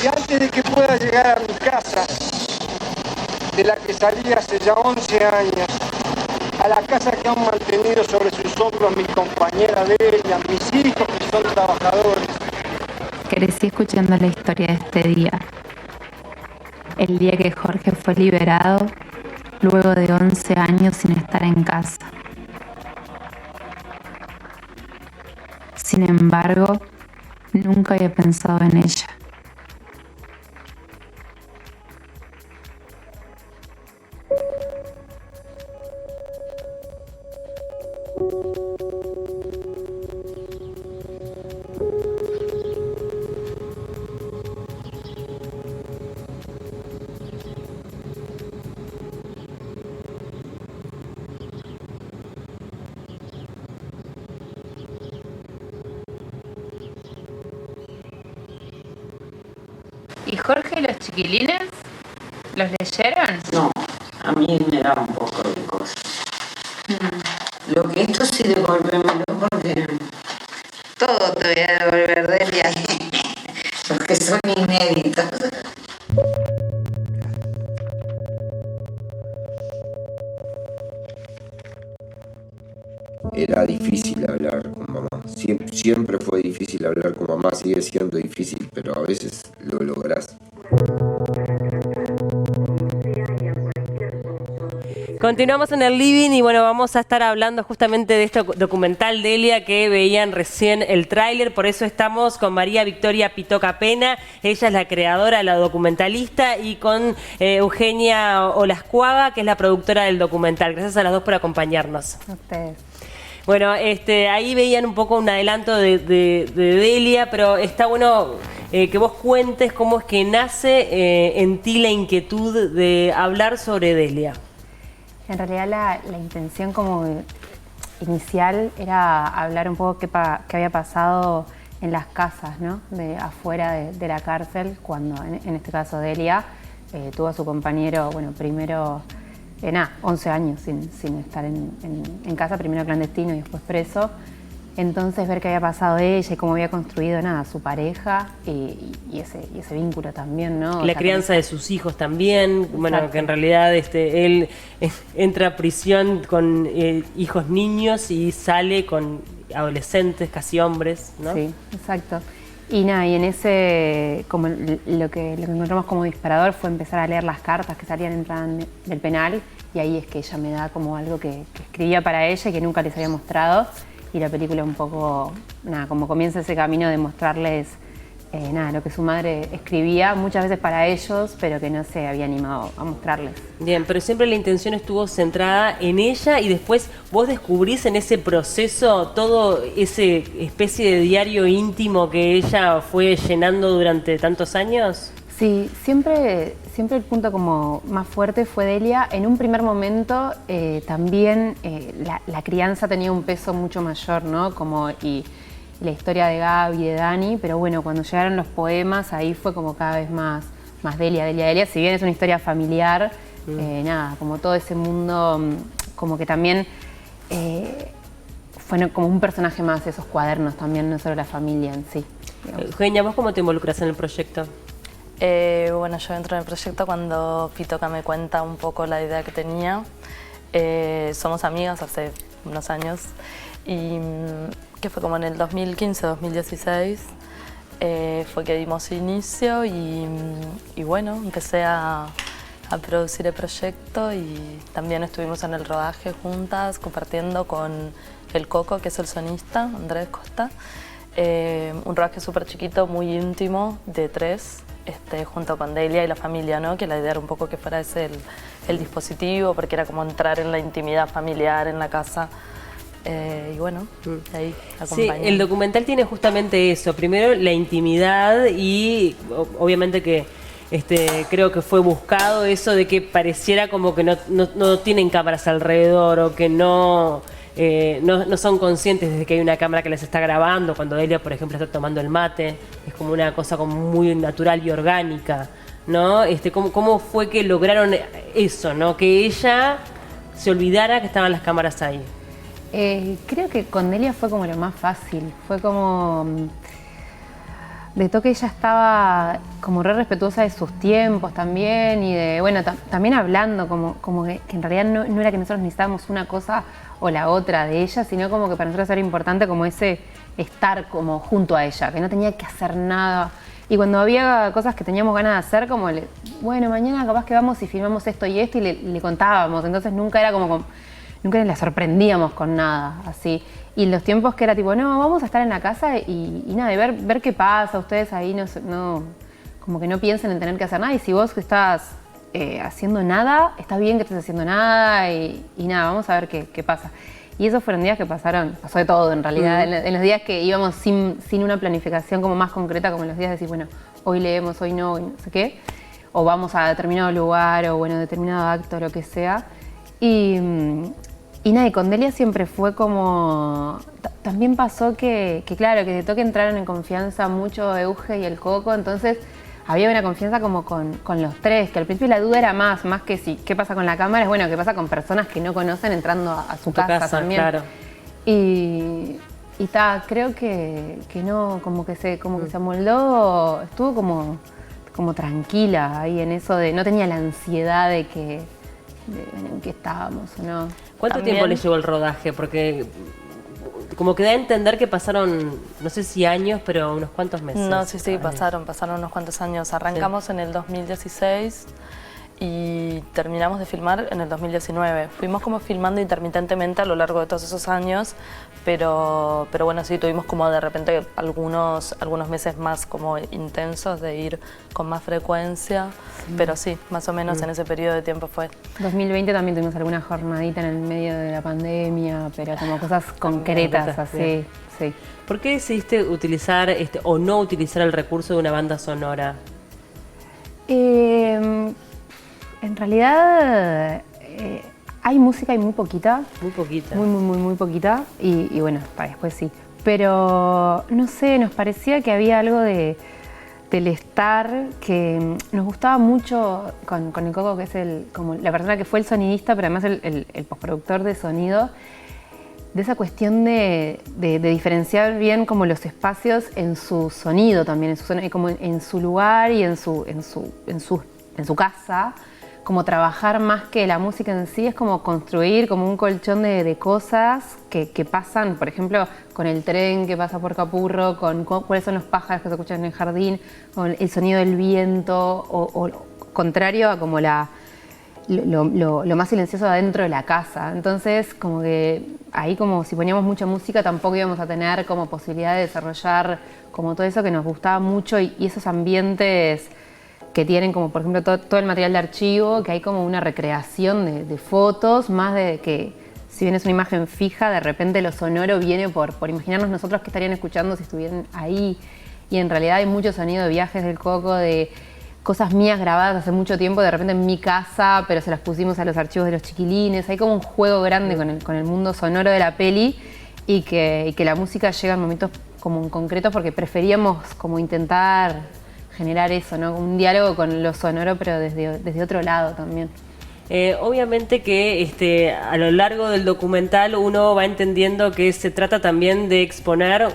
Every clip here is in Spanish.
Y antes de que pueda llegar a mi casa, de la que salí hace ya 11 años, a la casa que han mantenido sobre sus hombros mi compañera de ella, mis hijos que son trabajadores. Crecí escuchando la historia de este día, el día que Jorge fue liberado luego de 11 años sin estar en casa. Sin embargo, nunca había pensado en ella. ¿Y Jorge y los chiquilines? ¿Los leyeron? No, a mí me da un poco de cosa. Lo que esto sí devolvémelo porque Todo te voy a devolver, Delia. los que son inéditos. Era difícil hablar con mamá. Siempre fue difícil hablar con mamá, sigue siendo difícil, pero a veces lo lográs. Continuamos en el living y bueno, vamos a estar hablando justamente de este documental Delia que veían recién el tráiler. Por eso estamos con María Victoria Pitoca Pena, ella es la creadora, la documentalista, y con Eugenia Olascuaga, que es la productora del documental. Gracias a las dos por acompañarnos. A ustedes. Bueno, ahí veían un poco un adelanto de Delia, pero está bueno que vos cuentes cómo es que nace en ti la inquietud de hablar sobre Delia. En realidad la intención como inicial era hablar un poco qué había pasado en las casas, ¿no? Afuera de la cárcel, cuando en este caso Delia tuvo a su compañero, bueno, primero 11 años sin estar en casa, primero clandestino y después preso. Entonces ver qué había pasado ella y cómo había construido su pareja y ese vínculo también, ¿no? La crianza de sus hijos también. Exacto. Bueno, que en realidad él entra a prisión con hijos niños y sale con adolescentes, casi hombres, ¿no? Sí, exacto. Y en ese, como lo que encontramos como disparador fue empezar a leer las cartas que entraban del penal, y ahí es que ella me da como algo que escribía para ella y que nunca les había mostrado. Y la película un poco, como comienza ese camino de mostrarles lo que su madre escribía, muchas veces para ellos, pero que no se había animado a mostrarles. Bien, pero siempre la intención estuvo centrada en ella, y después vos descubrís en ese proceso todo ese especie de diario íntimo que ella fue llenando durante tantos años. Sí, siempre el punto como más fuerte fue Delia. En un primer momento también la crianza tenía un peso mucho mayor, ¿no? Y la historia de Gaby, de Dani, pero bueno, cuando llegaron los poemas, ahí fue como cada vez más Delia. Si bien es una historia familiar, como todo ese mundo, como que también fue como un personaje más, esos cuadernos también, no solo la familia en sí. Eugenia, ¿vos cómo te involucras en el proyecto? Bueno, yo entro en el proyecto cuando Pitoca me cuenta un poco la idea que tenía. Somos amigas hace unos años y que fue como en el 2015-2016 fue que dimos inicio y bueno, empecé a producir el proyecto, y también estuvimos en el rodaje juntas compartiendo con el Coco, que es el sonista, Andrés Costa. Un rodaje súper chiquito, muy íntimo, de 3. Junto con Delia y la familia, ¿no? Que la idea era un poco que fuera ese el dispositivo, porque era como entrar en la intimidad familiar en la casa. Y bueno, ahí acompañé. Sí, el documental tiene justamente eso. Primero la intimidad, y obviamente que creo que fue buscado eso de que pareciera como que no tienen cámaras alrededor, o que no son conscientes de que hay una cámara que les está grabando. Cuando Delia, por ejemplo, está tomando el mate, es como una cosa como muy natural y orgánica, ¿no? ¿Cómo fue que lograron eso, ¿no? Que ella se olvidara que estaban las cámaras ahí. Creo que con Delia fue como lo más fácil, fue como de toque ella estaba como re respetuosa de sus tiempos también y de, bueno, también hablando como que en realidad no era que nosotros necesitábamos una cosa o la otra de ella, sino como que para nosotros era importante como ese estar como junto a ella, que no tenía que hacer nada. Y cuando había cosas que teníamos ganas de hacer, como, bueno, mañana capaz que vamos y filmamos esto y esto, y le contábamos. Entonces nunca era nunca la sorprendíamos con nada, así. Y los tiempos que era tipo, no, vamos a estar en la casa y nada, y ver qué pasa, ustedes ahí como que no piensen en tener que hacer nada. Y si vos estás haciendo nada, está bien que estés haciendo nada y nada, vamos a ver qué pasa. Y esos fueron días que pasó de todo en realidad. En los días que íbamos sin una planificación como más concreta, como los días de decir, bueno, hoy leemos, hoy no sé qué, o vamos a determinado lugar, o bueno, determinado acto, lo que sea. Y nada, y con Delia siempre fue como... También pasó que claro, que de toque entraron en confianza mucho Euge y el Coco, entonces había una confianza como con los tres, que al principio la duda era más que si qué pasa con la cámara, es bueno, qué pasa con personas que no conocen entrando a su casa también. Claro. Y creo que no, como que se amoldó, estuvo como tranquila ahí en eso de, no tenía la ansiedad de en qué estábamos o no. ¿Cuánto tiempo le llevó el rodaje? Porque como que da a entender que pasaron, no sé si años, pero unos cuantos meses. No, sí, pasaron unos cuantos años. Arrancamos en el 2016 y terminamos de filmar en el 2019. Fuimos como filmando intermitentemente a lo largo de todos esos años, pero bueno, sí, tuvimos como de repente algunos meses más como intensos de ir con más frecuencia, pero sí, más o menos en ese periodo de tiempo fue. 2020 también tuvimos alguna jornadita en el medio de la pandemia, pero como cosas concretas, así, sí. ¿Por qué decidiste utilizar o no utilizar el recurso de una banda sonora? En realidad hay música y muy poquita. Muy poquita. Muy poquita. Y bueno, para después sí. Pero no sé, nos parecía que había algo del estar que nos gustaba mucho con el Coco, que es como la persona que fue el sonidista, pero además el postproductor de sonido, de esa cuestión de diferenciar bien como los espacios en su sonido también, como en su lugar y en su casa. Como trabajar más que la música en sí, es como construir como un colchón de cosas que pasan, por ejemplo, con el tren que pasa por Capurro, con cuáles son los pájaros que se escuchan en el jardín, con el sonido del viento, o contrario a como lo más silencioso adentro de la casa. Entonces, como que ahí como si poníamos mucha música tampoco íbamos a tener como posibilidad de desarrollar como todo eso que nos gustaba mucho y esos ambientes que tienen como por ejemplo todo el material de archivo, que hay como una recreación de fotos, más de que si bien es una imagen fija, de repente lo sonoro viene por imaginarnos nosotros que estarían escuchando si estuvieran ahí. Y en realidad hay mucho sonido de viajes del Coco, de cosas mías grabadas hace mucho tiempo, de repente en mi casa, pero se las pusimos a los archivos de los chiquilines. Hay como un juego grande con el mundo sonoro de la peli y que la música llega en momentos como en concretos porque preferíamos como intentar generar eso, ¿no? Un diálogo con lo sonoro, pero desde otro lado también. Obviamente que a lo largo del documental uno va entendiendo que se trata también de exponer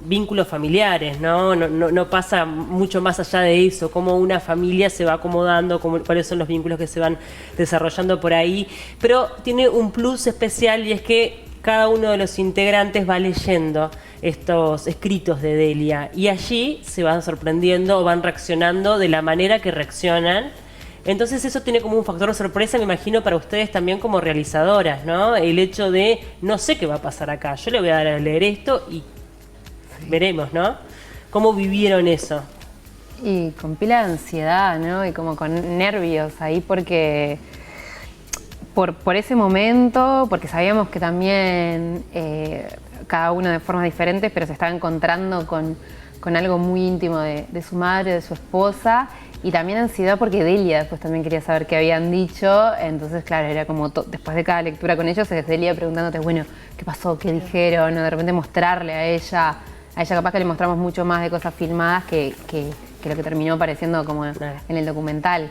vínculos familiares, ¿no? No pasa mucho más allá de eso, cómo una familia se va acomodando, cuáles son los vínculos que se van desarrollando por ahí, pero tiene un plus especial y es que cada uno de los integrantes va leyendo estos escritos de Delia y allí se van sorprendiendo o van reaccionando de la manera que reaccionan. Entonces eso tiene como un factor de sorpresa, me imagino, para ustedes también como realizadoras, ¿no? El hecho de, no sé qué va a pasar acá, yo le voy a dar a leer esto y veremos, ¿no? ¿Cómo vivieron eso? Y con pila de ansiedad, ¿no? Y como con nervios ahí porque... Por ese momento, porque sabíamos que también cada uno de formas diferentes, pero se estaba encontrando con algo muy íntimo de su madre, de su esposa, y también ansiedad porque Delia después también quería saber qué habían dicho, entonces claro, era como después de cada lectura con ellos, es Delia preguntándote, bueno, ¿qué pasó? ¿Qué dijeron? O de repente mostrarle a ella capaz que le mostramos mucho más de cosas filmadas que lo que terminó apareciendo como en el documental.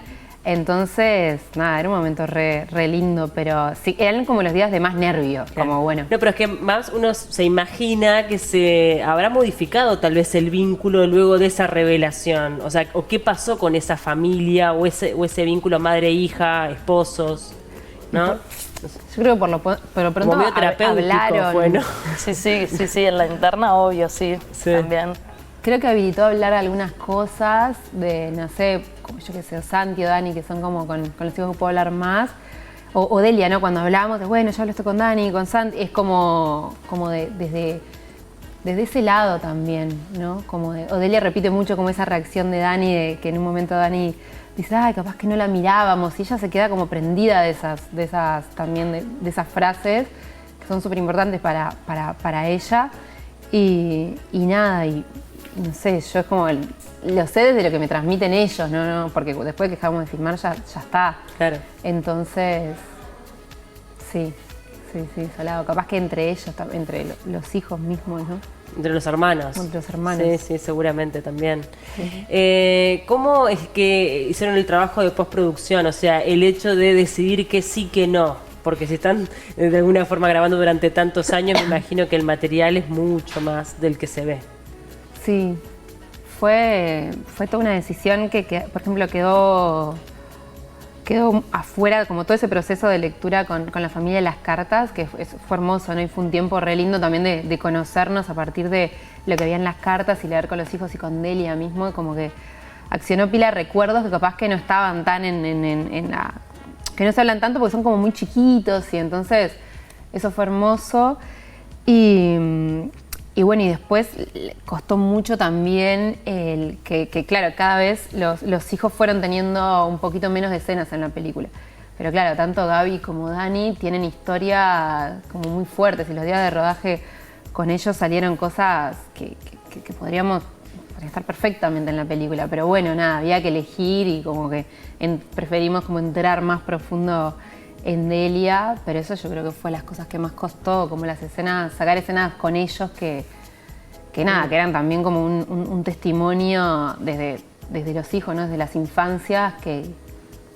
Entonces, nada, era un momento re lindo, pero sí, eran como los días de más nervio, como bueno. No, pero es que más uno se imagina que se habrá modificado tal vez el vínculo luego de esa revelación. O sea, o qué pasó con esa familia o ese vínculo madre-hija, esposos, ¿no? Yo creo que por lo pronto Como medio terapéutico hablaron. fue, ¿no? Sí, en la interna, obvio, sí. También. Creo que habilitó a hablar algunas cosas de, no sé, como yo que sé, Santi o Dani, que son como con los hijos que puedo hablar más. O Delia, ¿no? Cuando hablábamos de, bueno, yo hablo esto con Dani, con Santi, es como desde ese lado también, ¿no? Como o Delia repite mucho como esa reacción de Dani, de que en un momento Dani dice, ay, capaz que no la mirábamos, y ella se queda como prendida de esas también, de esas frases que son súper importantes para ella. Y nada, y no sé, yo es como, lo sé desde lo que me transmiten ellos, ¿no? Porque después que dejamos de filmar ya está. Claro. Entonces, sí, Salado. Capaz que entre ellos, entre los hijos mismos, ¿no? Entre los hermanos. Entre los hermanos. Sí, seguramente también. ¿Cómo es que hicieron el trabajo de postproducción? O sea, el hecho de decidir que sí, que no. Porque si están de alguna forma grabando durante tantos años, me imagino que el material es mucho más del que se ve. Sí, fue toda una decisión que por ejemplo, quedó afuera como todo ese proceso de lectura con la familia de las cartas, que fue hermoso, ¿no? Y fue un tiempo re lindo también de conocernos a partir de lo que había en las cartas y leer con los hijos y con Delia mismo, como que accionó pila de recuerdos que capaz que no estaban tan en la... que no se hablan tanto porque son como muy chiquitos, y entonces eso fue hermoso. Y bueno, y después costó mucho también el que claro, cada vez los hijos fueron teniendo un poquito menos de escenas en la película. Pero claro, tanto Gaby como Dani tienen historias como muy fuertes, y los días de rodaje con ellos salieron cosas que podrían estar perfectamente en la película. Pero bueno, nada, había que elegir, y como que preferimos como entrar más profundo en Delia, pero eso yo creo que fue las cosas que más costó, como las escenas, sacar escenas con ellos que nada, que eran también como un testimonio desde los hijos, ¿no? Desde las infancias, que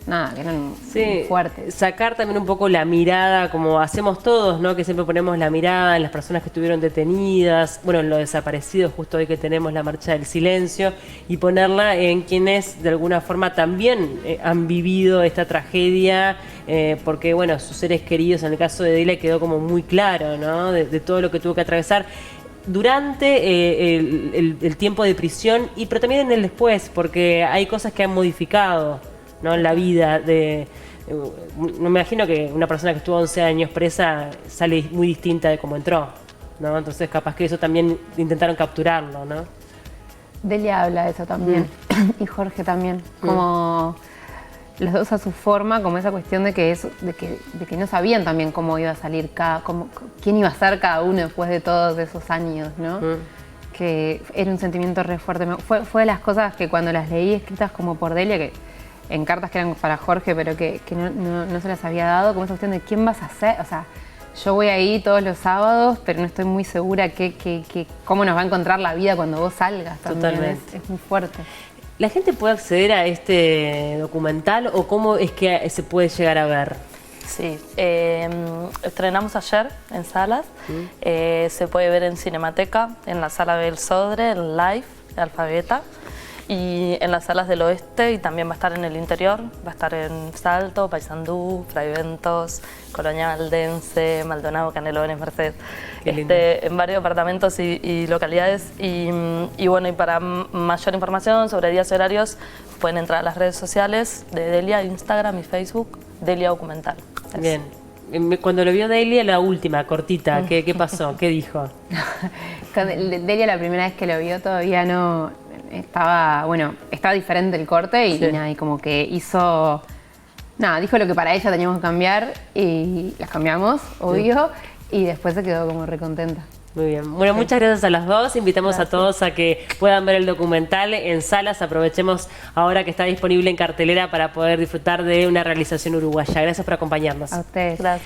nada, que eran muy fuertes. Sacar también un poco la mirada, como hacemos todos, ¿no? Que siempre ponemos la mirada en las personas que estuvieron detenidas, bueno, en los desaparecidos, justo hoy que tenemos la marcha del silencio, y ponerla en quienes de alguna forma también han vivido esta tragedia, porque bueno, sus seres queridos, en el caso de Delia, quedó como muy claro, ¿no? De todo lo que tuvo que atravesar durante el tiempo de prisión, pero también en el después, porque hay cosas que han modificado, ¿no? En la vida de... me imagino que una persona que estuvo 11 años presa sale muy distinta de cómo entró, ¿no? Entonces capaz que eso también intentaron capturarlo, ¿no? Delia habla de eso también, y Jorge también, como los dos a su forma, como esa cuestión de que no sabían también cómo iba a salir quién iba a ser cada uno después de todos esos años, ¿no? Que era un sentimiento re fuerte. Fue de las cosas que cuando las leí escritas como por Delia, que en cartas que eran para Jorge, pero que no se las había dado, como esa cuestión de quién vas a ser. O sea, yo voy ahí todos los sábados, pero no estoy muy segura cómo nos va a encontrar la vida cuando vos salgas también. Totalmente. Es muy fuerte. ¿La gente puede acceder a este documental o cómo es que se puede llegar a ver? Sí, estrenamos ayer en salas, se puede ver en Cinemateca, en la sala Bel Sodre, en Live, Alfabeta, y en las salas del oeste, y también va a estar en el interior, va a estar en Salto, Paysandú, Fraiventos, Colonia Valdense, Maldonado, Canelones, Mercedes, en varios departamentos y localidades. Y bueno, y para mayor información sobre días y horarios pueden entrar a las redes sociales de Delia, Instagram y Facebook, Delia Documental. Bien. Cuando lo vio Delia, la última, cortita, ¿qué pasó? ¿Qué dijo? Delia la primera vez que lo vio todavía no... Estaba diferente el corte y nada, y como que hizo... Nada, dijo lo que para ella teníamos que cambiar y las cambiamos, obvio, y después se quedó como recontenta. Muy bien. Bueno, muchas gracias a las dos. Invitamos a todos a que puedan ver el documental en salas. Aprovechemos ahora que está disponible en cartelera para poder disfrutar de una realización uruguaya. Gracias por acompañarnos. A ustedes. Gracias.